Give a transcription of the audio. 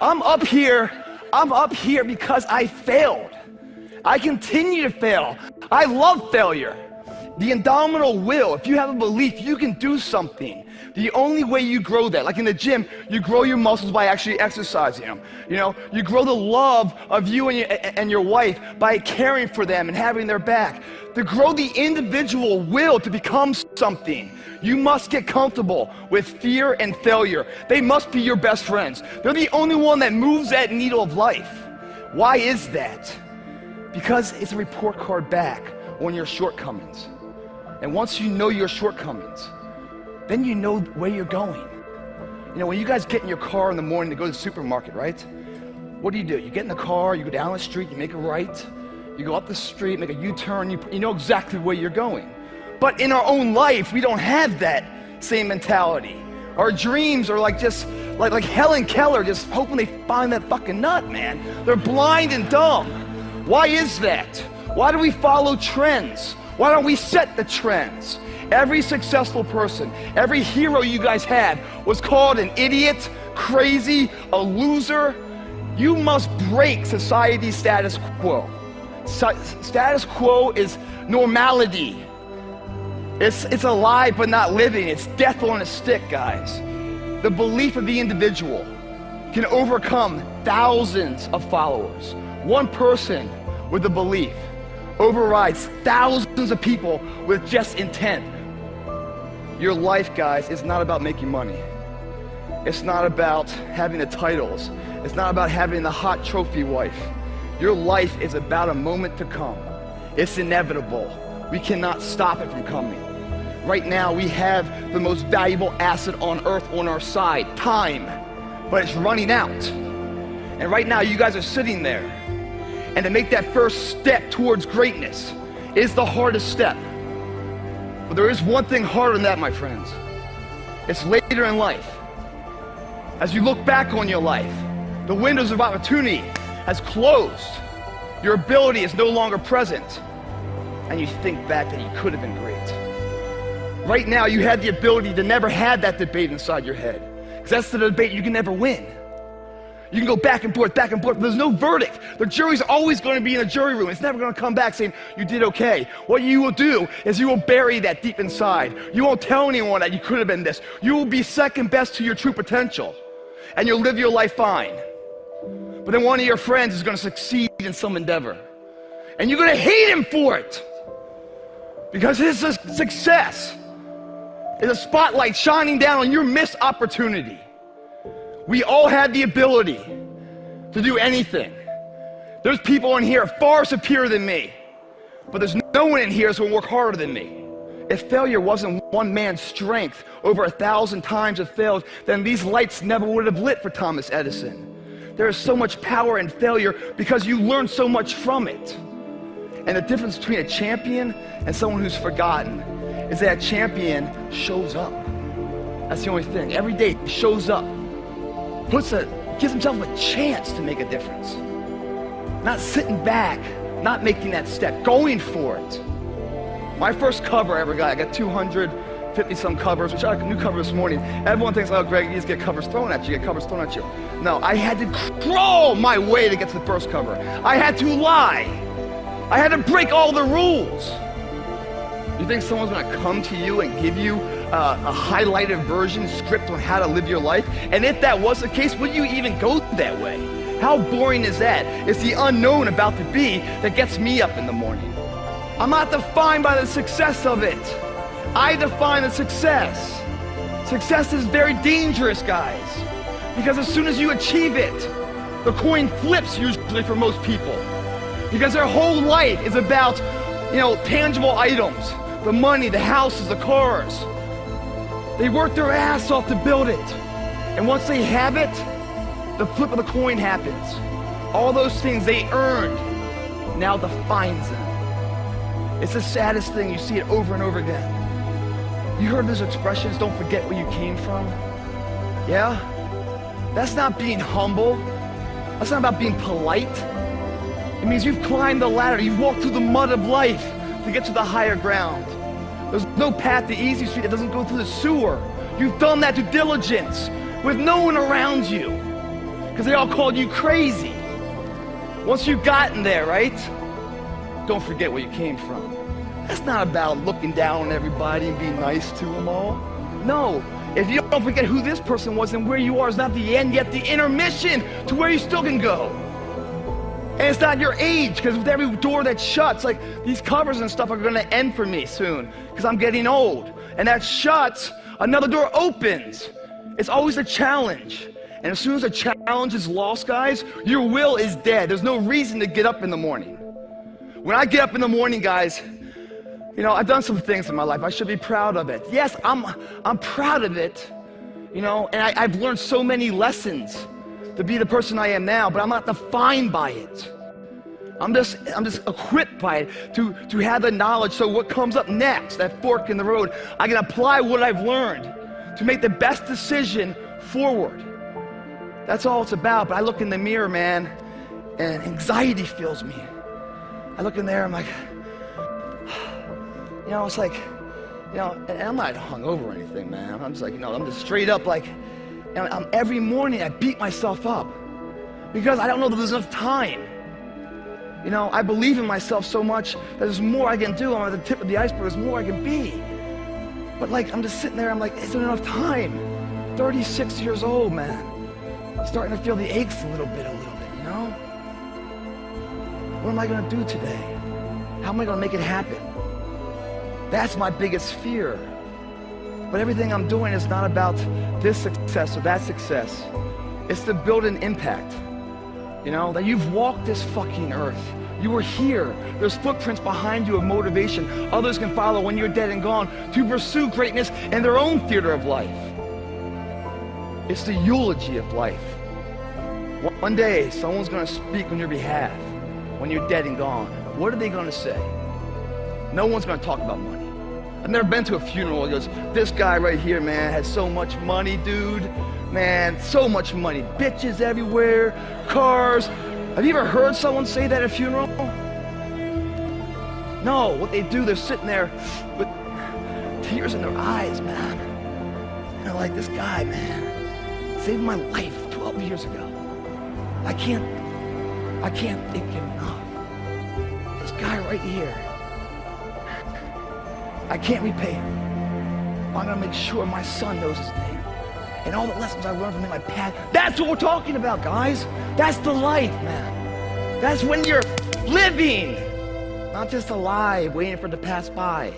I'm up here because I failed. I continue to fail. I love failure. The indomitable will, if you have a belief you can do something, the only way you grow that, like in the gym, you grow your muscles by actually exercising them. You know, you grow the love of you and your wife by caring for them and having their back. To grow the individual will to become something, you must get comfortable with fear and failure. They must be your best friends. They're the only one that moves that needle of life. Why is that? Because it's a report card back on your shortcomings. And once you know your shortcomings, then you know where you're going. You know, when you guys get in your car in the morning to go to the supermarket, right? What do? You get in the car, you go down the street, you make a right, you go up the street, make a U-turn, you know exactly where you're going. But in our own life, we don't have that same mentality. Our dreams are like just like Helen Keller, just hoping they find that fucking nut, man. They're blind and dumb. Why is that? Why do we follow trends? Why don't we set the trends? Every successful person, every hero you guys had was called an idiot, crazy, a loser. You must break society's status quo. Status quo is normality. It's alive but not living. It's death on a stick, guys. The belief of the individual can overcome thousands of followers. One person with a belief overrides thousands of people with just intent. Your life, guys, is not about making money. It's not about having the titles. It's not about having the hot trophy wife. Your life is about a moment to come. It's inevitable. We cannot stop it from coming. Right now, we have the most valuable asset on earth on our side, time, but it's running out. And right now, you guys are sitting there. And to make that first step towards greatness is the hardest step. But there is one thing harder than that, my friends. It's later in life. As you look back on your life, the windows of opportunity has closed. Your ability is no longer present. And you think back that you could have been great. Right now, you had the ability to never have that debate inside your head. Because that's the debate you can never win. You can go back and forth, but there's no verdict. The jury's always going to be in the jury room. It's never going to come back saying, you did okay. What you will do is you will bury that deep inside. You won't tell anyone that you could have been this. You will be second best to your true potential. And you'll live your life fine. But then one of your friends is going to succeed in some endeavor. And you're going to hate him for it. Because his success is a spotlight shining down on your missed opportunity. We all have the ability to do anything. There's people in here far superior than me, but there's no one in here that's going to work harder than me. If failure wasn't one man's strength over 1,000 times it failed, then these lights never would have lit for Thomas Edison. There is so much power in failure because you learn so much from it. And the difference between a champion and someone who's forgotten is that a champion shows up. That's the only thing. Every day he shows up. Gives himself a chance to make a difference. Not sitting back, not making that step, going for it. My first cover I ever got, I got 250 some covers, which I got a new cover this morning. Everyone thinks, oh, Greg, you just get covers thrown at you, No, I had to crawl my way to get to the first cover. I had to lie. I had to break all the rules. You think someone's gonna come to you and give you a highlighted version script on how to live your life? And if that was the case, would you even go that way? How boring is that? It's the unknown about to be that gets me up in the morning. I'm not defined by the success of it. I define the success. Success is very dangerous, guys, because as soon as you achieve it, the coin flips usually for most people, because their whole life is about, tangible items. The money, the houses, the cars. They work their ass off to build it. And once they have it, the flip of the coin happens. All those things they earned now defines them. It's the saddest thing. You see it over and over again. You heard those expressions, don't forget where you came from? Yeah? That's not being humble. That's not about being polite. It means you've climbed the ladder. You've walked through the mud of life to get to the higher ground. There's no path to easy street that doesn't go through the sewer. You've done that due diligence with no one around you. because they all called you crazy. Once you've gotten there, right? Don't forget where you came from. That's not about looking down on everybody and being nice to them all. No, if you don't forget who this person was and where you are is not the end, yet the intermission to where you still can go. And it's not your age, because with every door that shuts, like these covers and stuff are gonna end for me soon, because I'm getting old. And that shuts, another door opens. It's always a challenge. And as soon as a challenge is lost, guys, your will is dead. There's no reason to get up in the morning. When I get up in the morning, guys, you know, I've done some things in my life. I should be proud of it. Yes, I'm proud of it, you know, and I've learned so many lessons to be the person I am now, but I'm not defined by it. I'm just equipped by it to have the knowledge, so what comes up next, that fork in the road, I can apply what I've learned to make the best decision forward. That's all it's about. But I look in the mirror, man, and anxiety fills me. I look in there, I'm like, you know, it's like, you know, and I'm not hungover or anything, man. I'm just like, you know, I'm just straight up like, you know, every morning I beat myself up because I don't know that there's enough time. You know, I believe in myself so much that there's more I can do. I'm at the tip of the iceberg, there's more I can be. But like, I'm just sitting there, I'm like, is there enough time? 36 years old, man. Starting to feel the aches a little bit, you know? What am I gonna do today? How am I gonna make it happen? That's my biggest fear. But everything I'm doing is not about this success or that success. It's to build an impact. You know, that you've walked this fucking earth. You were here. There's footprints behind you of motivation. Others can follow when you're dead and gone to pursue greatness in their own theater of life. It's the eulogy of life. One day, someone's gonna speak on your behalf when you're dead and gone. What are they gonna say? No one's gonna talk about money. I've never been to a funeral that goes, this guy right here, man, has so much money, dude. Man, so much money. Bitches everywhere, cars. Have you ever heard someone say that at a funeral? No, what they do, they're sitting there with tears in their eyes, man. And they're like, this guy, man, saved my life 12 years ago. I can't thank him enough. This guy right here, I can't repay him. I'm gonna make sure my son knows his name. And all the lessons I learned from him, my past. That's what we're talking about, guys. That's the life, man. That's when you're living, not just alive, waiting for it to pass by.